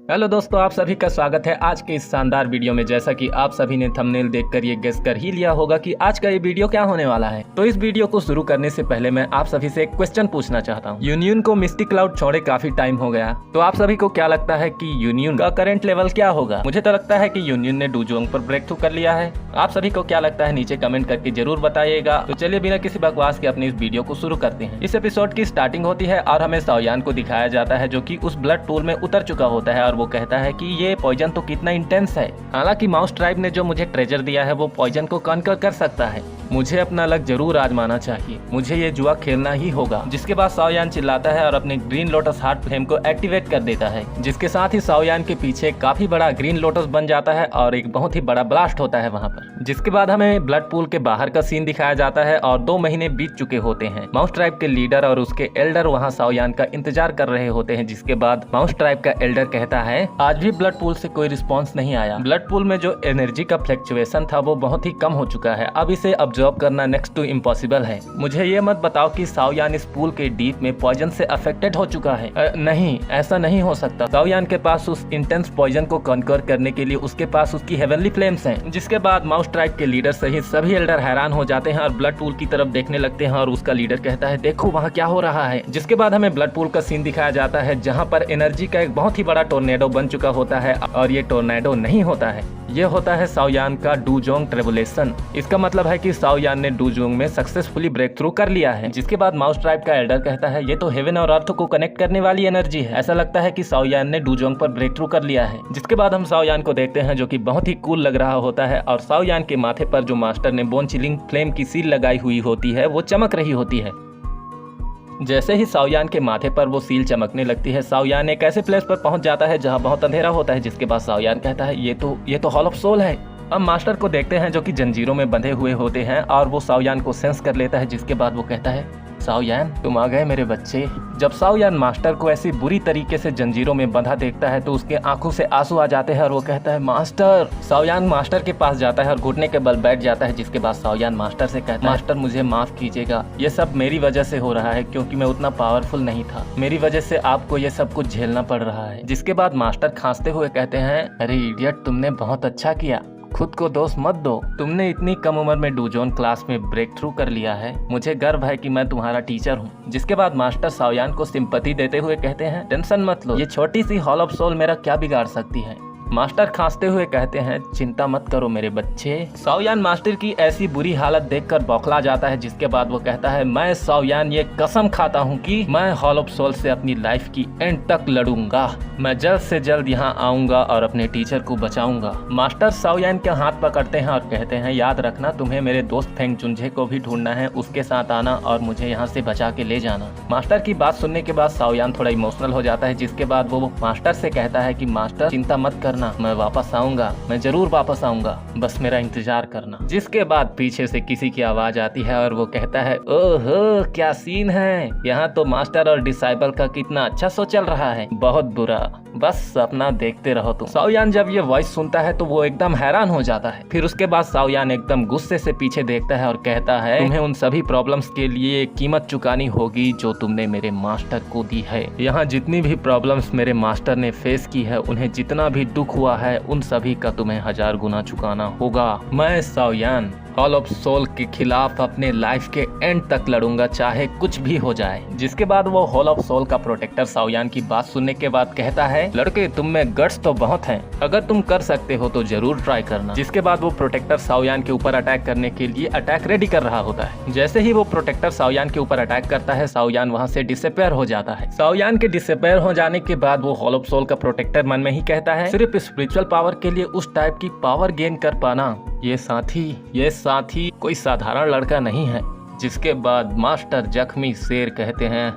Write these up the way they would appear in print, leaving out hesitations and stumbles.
Hello दोस्तों, आप सभी का स्वागत है आज के इस शानदार वीडियो में। जैसा कि आप सभी ने थंबनेल देखकर ये गेस कर ही लिया होगा कि आज का ये वीडियो क्या होने वाला है। तो इस वीडियो को शुरू करने से पहले मैं आप सभी से एक क्वेश्चन पूछना चाहता हूँ। यूनियन को मिस्टी क्लाउड छोड़े काफी टाइम हो गया, तो आप सभी को क्या लगता है कि यूनियन का करंट लेवल क्या होगा? मुझे तो लगता है कि यूनियन ने डूजोंग पर ब्रेक थ्रू कर लिया है। आप सभी को क्या लगता है नीचे कमेंट करके जरूर बताइएगा। तो चलिए बिना किसी बकवास के अपने इस वीडियो को शुरू करते हैं। इस एपिसोड की स्टार्टिंग होती है और हमें शाओयान को दिखाया जाता है जो कि उस ब्लड पूल में उतर चुका होता है और वो कहता है कि ये पॉइजन तो कितना इंटेंस है। हालांकि माउस ट्राइब ने जो मुझे ट्रेजर दिया है वो पॉइजन को कॉन्कर कर सकता है। मुझे अपना लक जरूर आजमाना चाहिए, मुझे ये जुआ खेलना ही होगा। जिसके बाद शाओयान चिल्लाता है और अपने ग्रीन लोटस हार्ट फ्लेम को एक्टिवेट कर देता है, जिसके साथ ही शाओयान के पीछे काफी बड़ा ग्रीन लोटस बन जाता है और एक बहुत ही बड़ा ब्लास्ट होता है वहाँ पर। जिसके बाद हमें ब्लड पूल के बाहर का सीन दिखाया जाता है और 2 महीने बीत चुके होते हैं। माउस ट्राइब के लीडर और उसके एल्डर वहाँ शाओयान का इंतजार कर रहे होते हैं। जिसके बाद माउस ट्राइब का एल्डर कहता है आज भी ब्लड पूल से कोई रिस्पॉन्स नहीं आया। ब्लड पूल में जो एनर्जी का फ्लक्चुएशन था वो बहुत ही कम हो चुका है। अब इसे ऑब्जर्व करना नेक्स्ट टू इम्पॉसिबल है। मुझे ये मत बताओ कि शाओयान इस पूल के डीप में पॉइजन से अफेक्टेड हो चुका है। नहीं, ऐसा नहीं हो सकता। शाओयान के पास उस इंटेंस पॉइजन को कॉन्कर करने के लिए उसके पास उसकी हेवनली फ्लेम्स हैं। जिसके बाद माउस ट्राइब के लीडर सहित सभी एल्डर हैरान हो जाते हैं और ब्लड पूल की तरफ देखने लगते हैं और उसका लीडर कहता है देखो वहाँ क्या हो रहा है। जिसके बाद हमें ब्लड पूल का सीन दिखाया जाता है जहाँ पर एनर्जी का एक बहुत ही बड़ा टोर्नेडो बन चुका होता है और ये टोर्नेडो नहीं होता है, ये होता है शाओयान का डूजोंग ट्रेबुलेशन। इसका मतलब है कि शाओयान ने डूजोंग में सक्सेसफुली ब्रेक थ्रू कर लिया है। जिसके बाद माउस ट्राइब का एल्डर कहता है ये तो हेवन और अर्थ को कनेक्ट करने वाली एनर्जी है। ऐसा लगता है कि शाओयान ने डूजोंग पर ब्रेक थ्रू कर लिया है। जिसके बाद हम शाओयान को देखते हैं जो कि बहुत ही कूल लग रहा होता है और शाओयान के माथे पर जो मास्टर ने बोन चिलिंग फ्लेम की सील लगाई हुई होती है वो चमक रही होती है। जैसे ही शाओयान के माथे पर वो सील चमकने लगती है, शाओयान एक ऐसे प्लेस पर पहुंच जाता है जहां बहुत अंधेरा होता है। जिसके बाद शाओयान कहता है ये तो हॉल ऑफ सोल है। अब मास्टर को देखते हैं जो कि जंजीरों में बंधे हुए होते हैं और वो शाओयान को सेंस कर लेता है। जिसके बाद वो कहता है शाओयान तुम आ गए मेरे बच्चे। जब शाओयान मास्टर को ऐसी बुरी तरीके से जंजीरों में बंधा देखता है तो उसके आंखों से आंसू आ जाते हैं और वो कहता है मास्टर। शाओयान मास्टर के पास जाता है और घुटने के बल बैठ जाता है। जिसके बाद शाओयान मास्टर से कहता है मास्टर मुझे माफ कीजिएगा, ये सब मेरी वजह से हो रहा है क्योंकि मैं उतना पावरफुल नहीं था। मेरी वजह से आपको ये सब कुछ झेलना पड़ रहा है। जिसके बाद मास्टर खांसते हुए कहते हैं अरे इडियट, तुमने बहुत अच्छा किया, खुद को दोष मत दो। तुमने इतनी कम उम्र में डूजोंग क्लास में ब्रेक थ्रू कर लिया है, मुझे गर्व है कि मैं तुम्हारा टीचर हूँ। जिसके बाद मास्टर शाओयान को सिंपैथी देते हुए कहते हैं टेंशन मत लो, ये छोटी सी हॉल ऑफ सोल मेरा क्या बिगाड़ सकती है। मास्टर खांसते हुए कहते हैं चिंता मत करो मेरे बच्चे। शाओयान मास्टर की ऐसी बुरी हालत देखकर बौखला जाता है। जिसके बाद वो कहता है मैं शाओयान ये कसम खाता हूँ कि मैं हॉल ऑफ सोल से अपनी लाइफ की एंड तक लड़ूंगा। मैं जल्द से जल्द यहाँ आऊंगा और अपने टीचर को बचाऊंगा। मास्टर शाओयान के हाथ पकड़ते हैं और कहते हैं याद रखना तुम्हें मेरे दोस्त फेंग चुनझे को भी ढूंढना है, उसके साथ आना और मुझे यहाँ से बचा के ले जाना। मास्टर की बात सुनने के बाद शाओयान थोड़ा इमोशनल हो जाता है। जिसके बाद वो मास्टर से कहता है कि मास्टर चिंता मत करना, मैं वापस आऊंगा, मैं जरूर वापस आऊंगा, बस मेरा इंतजार करना। जिसके बाद पीछे से किसी की आवाज आती है और वो कहता है ओहो क्या सीन है, यहाँ तो मास्टर और डिसाइबल का कितना अच्छा शो चल रहा है, बहुत बुरा, बस अपना देखते रहो तुम। शाओयान जब ये वॉइस सुनता है तो वो एकदम हैरान हो जाता है। फिर उसके बाद शाओयान एकदम गुस्से से पीछे देखता है और कहता है तुम्हें उन सभी प्रॉब्लम्स के लिए कीमत चुकानी होगी जो तुमने मेरे मास्टर को दी है। यहाँ जितनी भी प्रॉब्लम्स मेरे मास्टर ने फेस की है, उन्हें जितना भी दुख हुआ है, उन सभी का तुम्हें 1000 गुना चुकाना होगा। मैं शाओयान हॉल ऑफ सोल के खिलाफ अपने लाइफ के एंड तक लड़ूंगा, चाहे कुछ भी हो जाए। जिसके बाद वो हॉल ऑफ सोल का प्रोटेक्टर शाओयान की बात सुनने के बाद कहता है लड़के तुम में गट्स तो बहुत हैं, अगर तुम कर सकते हो तो जरूर ट्राई करना। जिसके बाद वो प्रोटेक्टर शाओयान के ऊपर अटैक करने के लिए अटैक रेडी कर रहा होता है। जैसे ही वो प्रोटेक्टर शाओयान के ऊपर अटैक करता है, शाओयान वहाँ से डिसअपियर हो जाता है। शाओयान के डिसअपियर हो जाने के बाद वो हॉल ऑफ सोल का प्रोटेक्टर मन में ही कहता है सिर्फ स्पिरिचुअल पावर के लिए उस टाइप की पावर गेन कर पाना, ये साथी कोई साधारण लड़का नहीं है। जिसके बाद मास्टर जख्मी शेर कहते हैं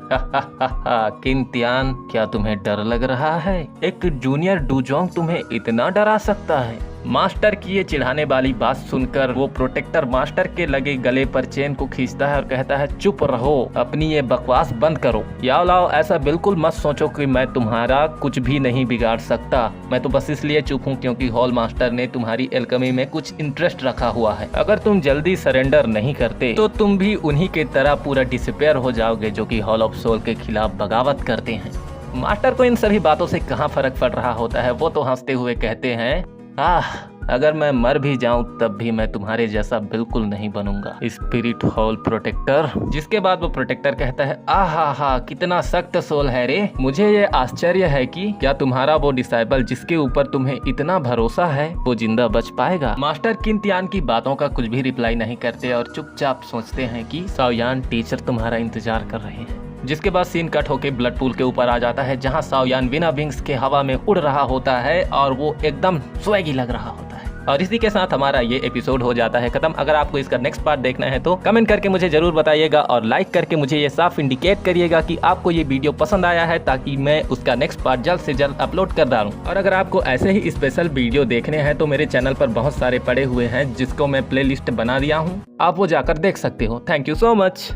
किंतियान क्या तुम्हें डर लग रहा है, एक जूनियर डूजोंग तुम्हें इतना डरा सकता है। मास्टर की ये चिढ़ाने वाली बात सुनकर वो प्रोटेक्टर मास्टर के लगे गले पर चेन को खींचता है और कहता है चुप रहो, अपनी ये बकवास बंद करो। याओ लाओ ऐसा बिल्कुल मत सोचो कि मैं तुम्हारा कुछ भी नहीं बिगाड़ सकता, मैं तो बस इसलिए चुप हूँ क्योंकि हॉल मास्टर ने तुम्हारी एल्केमी में कुछ इंटरेस्ट रखा हुआ है। अगर तुम जल्दी सरेंडर नहीं करते तो तुम भी उन्हीं के तरह पूरा डिसअपियर हो जाओगे जो कि हॉल ऑफ सोल के खिलाफ बगावत करते हैं। मास्टर को इन सभी बातों से कहाँ फर्क पड़ रहा होता है। वो तो हंसते हुए कहते हैं, अगर मैं मर भी जाऊं तब भी मैं तुम्हारे जैसा बिल्कुल नहीं बनूंगा, स्पिरिट हॉल प्रोटेक्टर। जिसके बाद वो प्रोटेक्टर कहता है, आहा कितना सख्त सोल है रे। मुझे ये आश्चर्य है कि क्या तुम्हारा वो डिसाइबल जिसके ऊपर तुम्हें इतना भरोसा है वो जिंदा बच पाएगा। मास्टर किंतियान की बातों का कुछ भी रिप्लाई नहीं करते और चुपचाप सोचते हैं कि शाओयान टीचर तुम्हारा इंतजार कर रहे हैं। जिसके बाद सीन कट होके ब्लड पूल के ऊपर आ जाता है, जहां शाओयान बिना विंग्स के हवा में उड़ रहा होता है और वो एकदम स्वैगी लग रहा होता है। और इसी के साथ हमारा ये एपिसोड हो जाता है खत्म। अगर आपको इसका नेक्स्ट पार्ट देखना है तो कमेंट करके मुझे जरूर बताइएगा और लाइक करके मुझे ये साफ इंडिकेट करिएगा कि आपको ये वीडियो पसंद आया है, ताकि मैं उसका नेक्स्ट पार्ट जल्द से जल्द अपलोड कर डालूं। और अगर आपको ऐसे ही स्पेशल वीडियो देखने हैं तो मेरे चैनल पर बहुत सारे पड़े हुए हैं जिसको मैं प्ले लिस्ट बना दिया हूँ, आप वो जाकर देख सकते हो। Thank you so much.